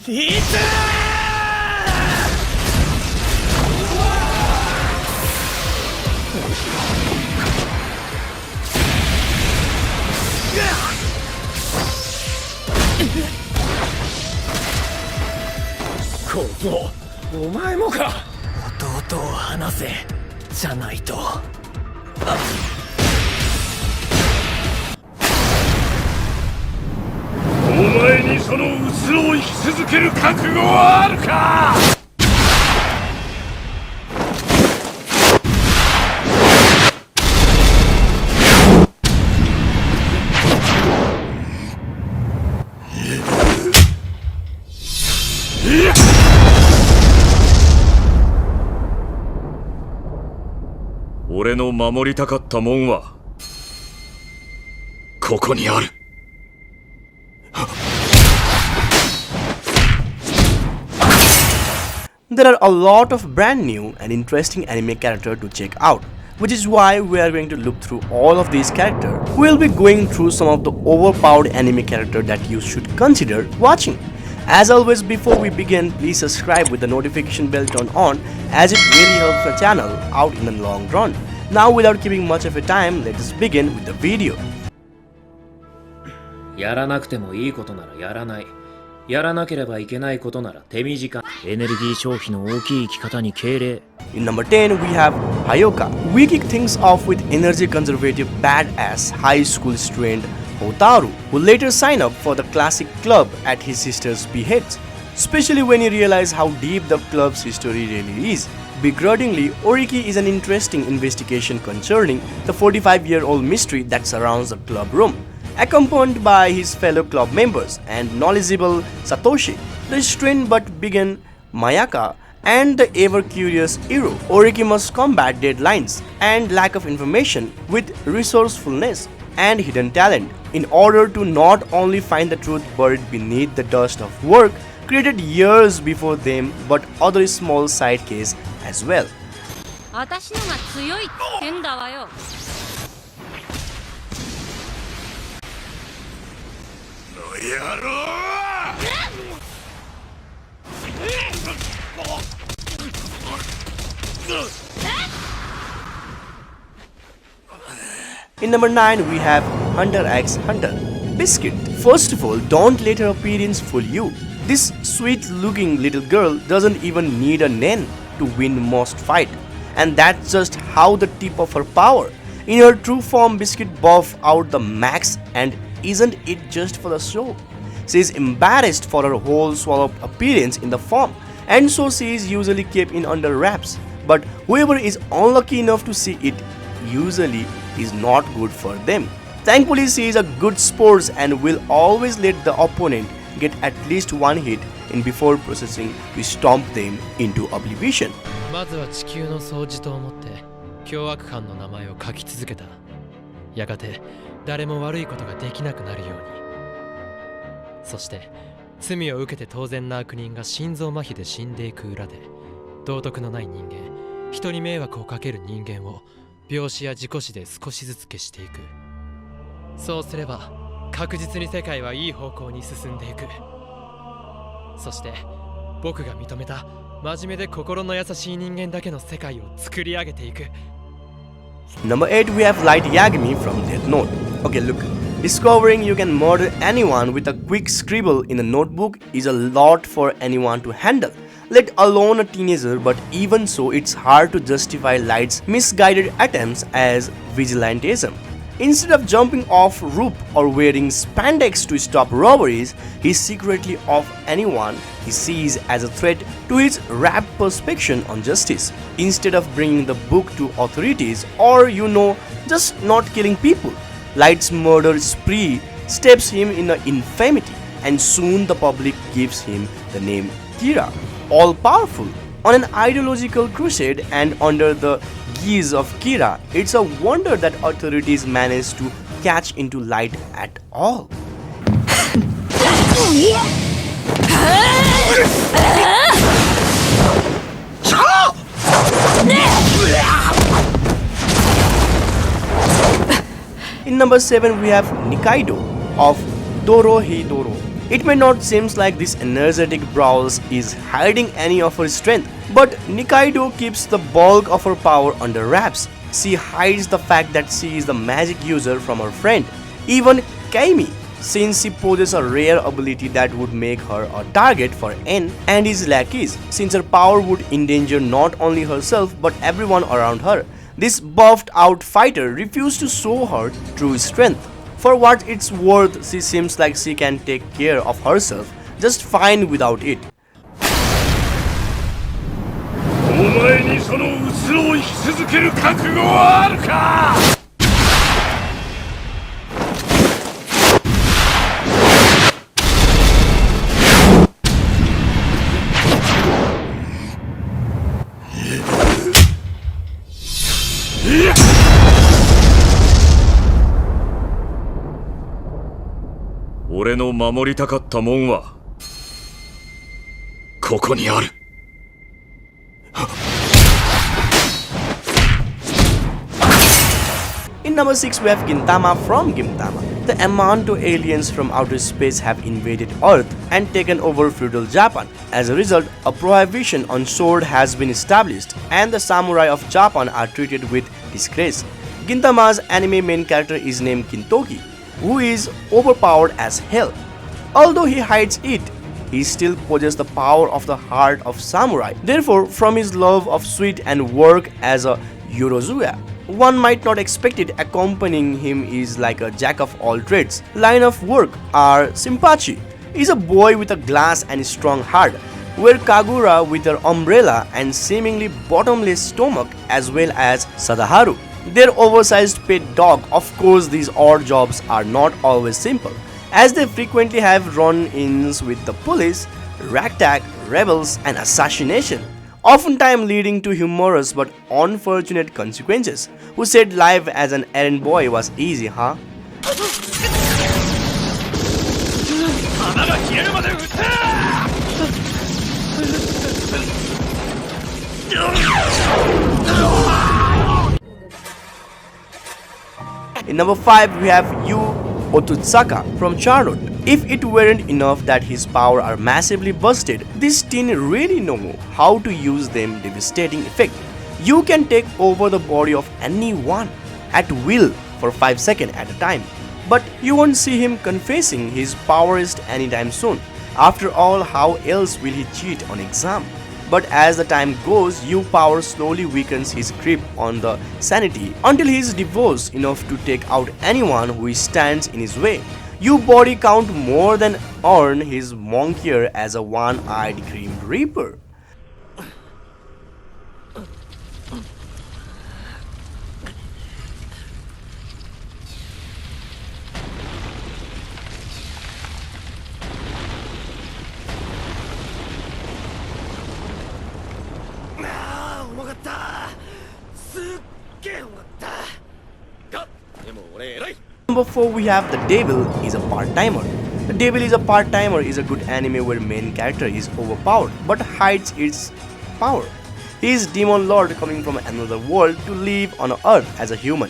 小僧、お前もか。弟を離せ、じゃないと。お前にそのうつろを生き続ける覚悟はあるか。俺の守りたかったもんはここにある。There are a lot of brand new and interesting anime characters to check out, which is why we are going to look through all of these characters. We will be going through some of the overpowered anime characters that you should consider watching. As always, before we begin, please subscribe with the notification bell turned on, as it really helps the channel out in the long run. Now, without keeping much of a time, let us begin with the video. やらなくてもいいことならやらない。やらなければいけないことなら手短。エネルギー消費の大きい生き方に敬礼。In number 10, we have Hyoka. We kick things off with energy conservative badass high school student Houtarou, who later signed up for the classic club at his sister's behest, especially when you realize how deep the club's history really is. Begrudgingly, Oreki is an interesting investigation concerning the 45-year-old mystery that surrounds the club room, accompanied by his fellow club members and knowledgeable Satoshi, the strained but begun Mayaka, and the ever-curious Iro. Oreki must combat deadlines and lack of information with resourcefulness and hidden talent in order to not only find the truth buried beneath the dust of work created years before them, but other small side cases as well. 私のが強いって言うんだわよ。やろう。In number 9, we have Hunter x Hunter. Biscuit. First of all, don't let her appearance fool you. This sweet-looking little girl doesn't even need a nen to win most fight, and that's just how the tip of her power. In her true form, Biscuit buff out the max, and isn't it just for the show? She is embarrassed for her whole swallowed appearance in the form, and so she is usually kept in under wraps. But whoever is unlucky enough to see it usually is not good for them. Thankfully, she is a good sport and will always let the opponent get at least one hit in before processing to stomp them into oblivion. まずは地球の掃除と思って凶悪犯の名前を書き続けた。やがて誰も悪いことができなくなるように。そして罪を受けて当然な悪人が心臓麻痺で死んでいく裏で、道徳のない人間、人に迷惑をかける人間を病死や事故死で少しずつ消していく。そうすれば確実に世界はいい方向に進んでいく。そして僕が認めた真面目で心の優しい人間だけの世界を作り上げていく。 Number 8, we have Light Yagami from Death Note. Okay, look. Discovering you can murder anyone with a quick scribble in a notebook is a lot for anyone to handle, let alone a teenager, but even so, it's hard to justify Light's misguided attempts as vigilantism. Instead of jumping off roof or wearing spandex to stop robberies, he secretly off anyone he sees as a threat to his rapt perception on justice. Instead of bringing the book to authorities or, just not killing people, Light's murder spree steps him in infamy, and soon the public gives him the name Kira, all-powerful. On an ideological crusade and under the guise of Kira, it's a wonder that authorities manage to catch into Light at all. In number 7, we have Nikaido of Dorohedoro. It may not seem like this energetic brawls is hiding any of her strength, but Nikaido keeps the bulk of her power under wraps. She hides the fact that she is the magic user from her friend, even Kaimi, since she possesses a rare ability that would make her a target for N and his lackeys, since her power would endanger not only herself but everyone around her. This buffed out fighter refused to show her true strength. For what it's worth, she seems like she can take care of herself just fine without it. お前にそのうつろを生き続ける覚悟はあるか。俺の守りたかったもんはここにある。In number 6 we have Gintama from Gintama. The Amanto aliens from outer space have invaded Earth and taken over feudal Japan. As a result, a prohibition on sword has been established and the samurai of Japan are treated with disgrace. Gintama's anime main character is named Gintoki, who is overpowered as hell. Although he hides it, he still possesses the power of the heart of samurai. Therefore, from his love of sweet and work as a Yorozuya, one might not expect it. Accompanying him is like a jack of all trades. Line of work are Simpachi is a boy with a glass and strong heart, where Kagura with her umbrella and seemingly bottomless stomach, as well as Sadaharu, their oversized pet dog. Of course, these odd jobs are not always simple, as they frequently have run-ins with the police, ragtag, rebels and assassination, oftentimes leading to humorous but unfortunate consequences. Who said life as an errand boy was easy, huh? In number 5 we have Yuu Otosaka from Charlotte. If it weren't enough that his power are massively busted, this teen really know how to use them devastating effect. You can take over the body of anyone at will for 5 seconds at a time, but you won't see him confessing his powers anytime soon. After all, how else will he cheat on exam? But as the time goes, Yuu power slowly weakens his grip on the sanity until he is divorced enough to take out anyone who stands in his way. Yuu body count more than earn his monkier as a one-eyed Grim Reaper. Number 4 we have The Devil is a Part-Timer. The Devil is a Part-Timer is a good anime where main character is overpowered but hides its power. He is demon lord coming from another world to live on Earth as a human.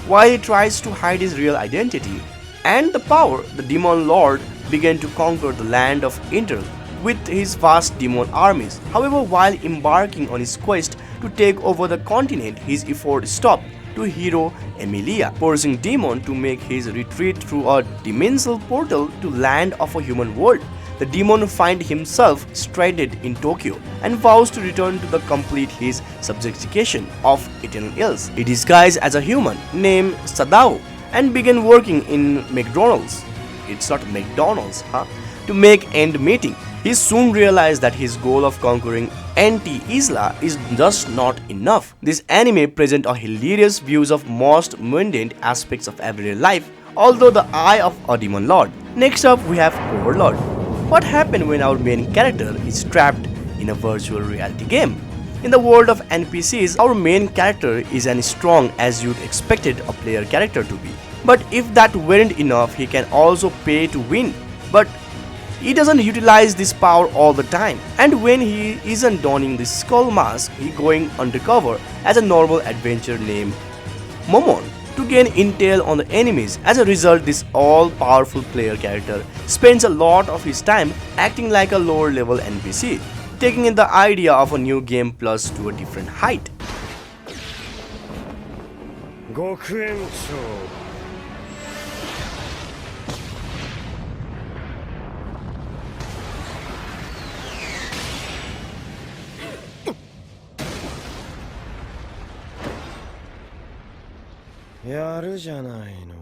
While he tries to hide his real identity and the power, the demon lord began to conquer the land of Inter with his vast demon armies. However, while embarking on his quest to take over the continent, his effort stopped to hero Emilia, forcing demon to make his retreat through a dimensional portal to land of a human world. The demon finds himself stranded in Tokyo and vows to return to complete his subjugation of eternal ills. He disguised as a human named Sadao and began working in McDonald's. It's not McDonald's, huh? To make end meeting. He soon realized that his goal of conquering Anti-Isla is just not enough. This anime presents a hilarious views of most mundane aspects of everyday life, although the eye of a demon lord. Next up we have Overlord. What happens when our main character is trapped in a virtual reality game? In the world of NPCs, our main character is as strong as you'd expected a player character to be. But if that weren't enough, he can also pay to win. But he doesn't utilize this power all the time, and when he isn't donning the skull mask, he going undercover as a normal adventurer named Momon. to gain intel on the enemies. As a result, this all-powerful player character spends a lot of his time acting like a lower level NPC, taking in the idea of a new game plus to a different height. 極縁長 やるじゃないの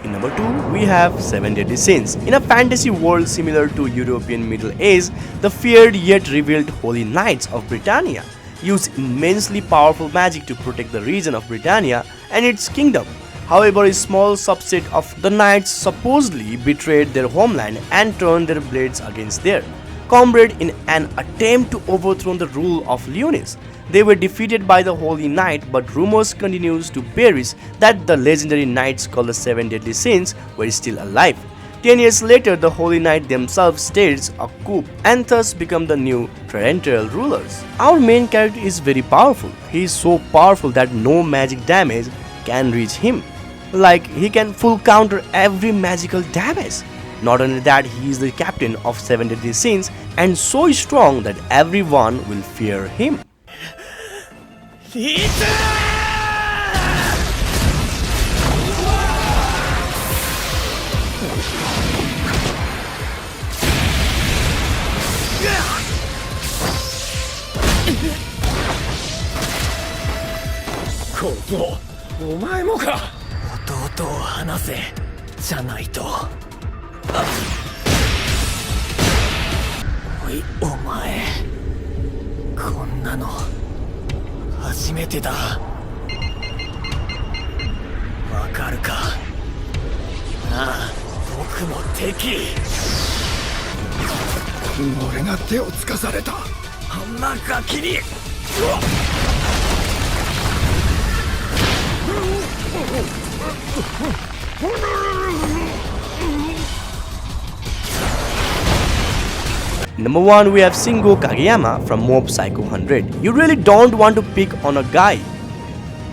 In number 2, we have 7 Deadly Sins. In a fantasy world similar to European Middle Age, the feared yet revealed Holy Knights of Britannia use immensely powerful magic to protect the region of Britannia and its kingdom. However, a small subset of the knights supposedly betrayed their homeland and turned their blades against their comrade in an attempt to overthrow the rule of Leonis. They were defeated by the Holy Knight, but rumors continues to perish that the legendary knights called the 7 Deadly Sins were still alive. 10 years later, the Holy Knight themselves staged a coup and thus become the new territorial rulers. Our main character is very powerful. He is so powerful that no magic damage can reach him. Like, he can full counter every magical damage. Not only that, he is the captain of 7 Deadly Sins and so strong that everyone will fear him. 小僧お前もか弟を離せじゃないとおいお前こんなの初めてだわかるかああ僕も敵俺が手をつかされたあんなガキに Number 1, we have Shingo Kageyama from Mob Psycho 100. You really don't want to pick on a guy,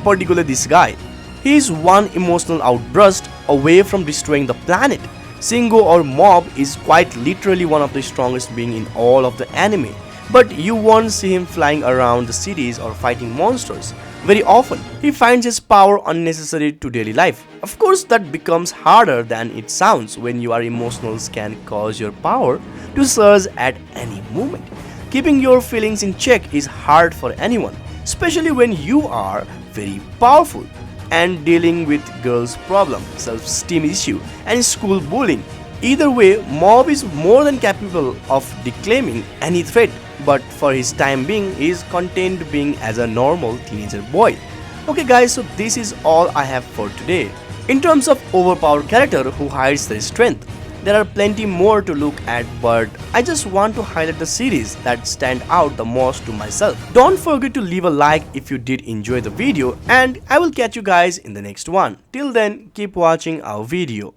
particularly this guy. He is one emotional outburst away from destroying the planet. Shingo or Mob is quite literally one of the strongest beings in all of the anime. But you won't see him flying around the cities or fighting monsters. Very often, he finds his power unnecessary to daily life. Of course, that becomes harder than it sounds when your emotions can cause your power to surge at any moment. Keeping your feelings in check is hard for anyone, especially when you are very powerful. And dealing with girls' problem, self-esteem issue, and school bullying. Either way, Mob is more than capable of declaiming any threat, but for his time being, he is content being as a normal teenager boy. Okay guys, so this is all I have for today. In terms of overpowered character who hides their strength, there are plenty more to look at, but I just want to highlight the series that stand out the most to myself. Don't forget to leave a like if you did enjoy the video, and I will catch you guys in the next one. Till then, keep watching our video.